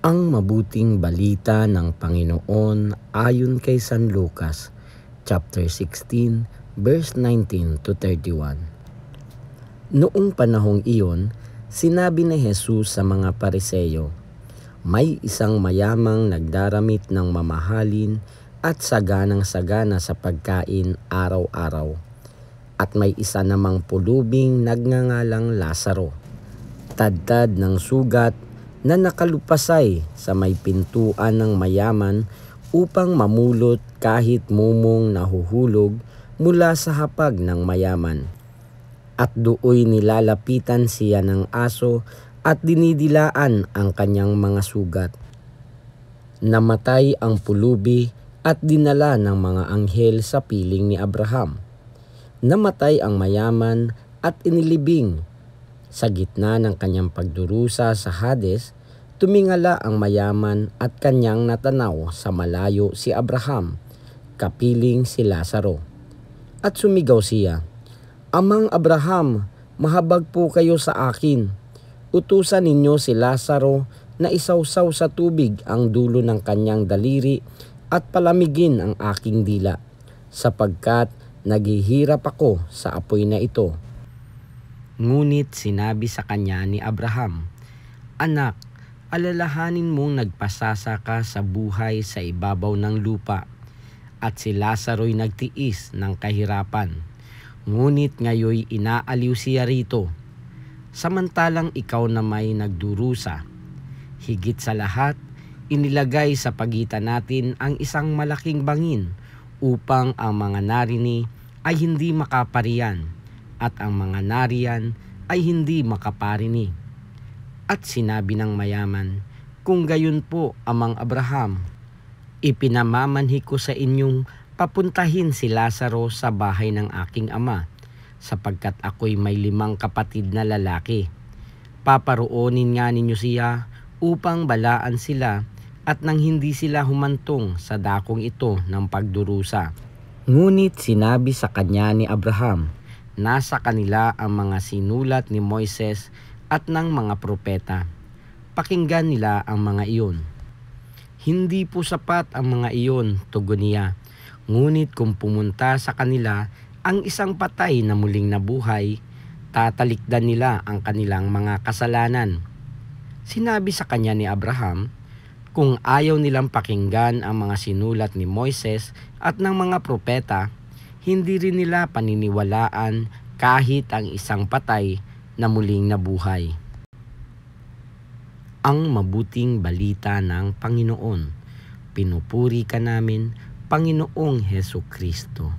Ang mabuting balita ng Panginoon ayon kay San Lucas, chapter 16, verse 19 to 31. Noong panahong iyon, sinabi ni Jesus sa mga Pariseo, "May isang mayamang nagdaramit ng mamahalin at saganang-sagana sa pagkain araw-araw. At may isa namang pulubing nagngangalang Lazaro, tadtad ng sugat na nakalupasay sa may pintuan ng mayaman upang mamulot kahit mumong nahuhulog mula sa hapag ng mayaman. At dooy nilalapitan siya ng aso at dinidilaan ang kanyang mga sugat. Namatay ang pulubi at dinala ng mga anghel sa piling ni Abraham. Namatay ang mayaman at inilibing. Sa gitna ng kanyang pagdurusa sa Hades, tumingala ang mayaman at kanyang natanaw sa malayo si Abraham, kapiling si Lazaro. At sumigaw siya, 'Amang Abraham, mahabag po kayo sa akin. Utusan ninyo si Lazaro na isawsaw sa tubig ang dulo ng kanyang daliri at palamigin ang aking dila, sapagkat naghihirap ako sa apoy na ito.' Ngunit sinabi sa kanya ni Abraham, 'Anak, alalahanin mong nagpasasa ka sa buhay sa ibabaw ng lupa, at si Lazaro'y nagtiis ng kahirapan. Ngunit ngayoy inaaliw siya rito, samantalang ikaw na may nagdurusa. Higit sa lahat, inilagay sa pagitan natin ang isang malaking bangin upang ang mga narini ay hindi makaparian at ang mga nariyan ay hindi makaparinig.' At sinabi ng mayaman, 'Kung gayon po, Amang Abraham, ipinamamanhi ko sa inyong papuntahin si Lazaro sa bahay ng aking ama, sapagkat ako'y may 5 kapatid na lalaki. Paparoonin nga ninyo siya upang balaan sila at nang hindi sila humantong sa dakong ito ng pagdurusa.' Ngunit sinabi sa kanya ni Abraham, 'Nasa kanila ang mga sinulat ni Moises at ng mga propeta. Pakinggan nila ang mga iyon.' 'Hindi po sapat ang mga iyon,' tugon niya. 'Ngunit kung pumunta sa kanila ang isang patay na muling nabuhay, tatalikdan nila ang kanilang mga kasalanan.' Sinabi sa kanya ni Abraham, 'Kung ayaw nilang pakinggan ang mga sinulat ni Moises at ng mga propeta, hindi rin nila paniniwalaan kahit ang isang patay na muling nabuhay.'" Ang mabuting balita ng Panginoon. Pinupuri ka namin, Panginoong Hesukristo.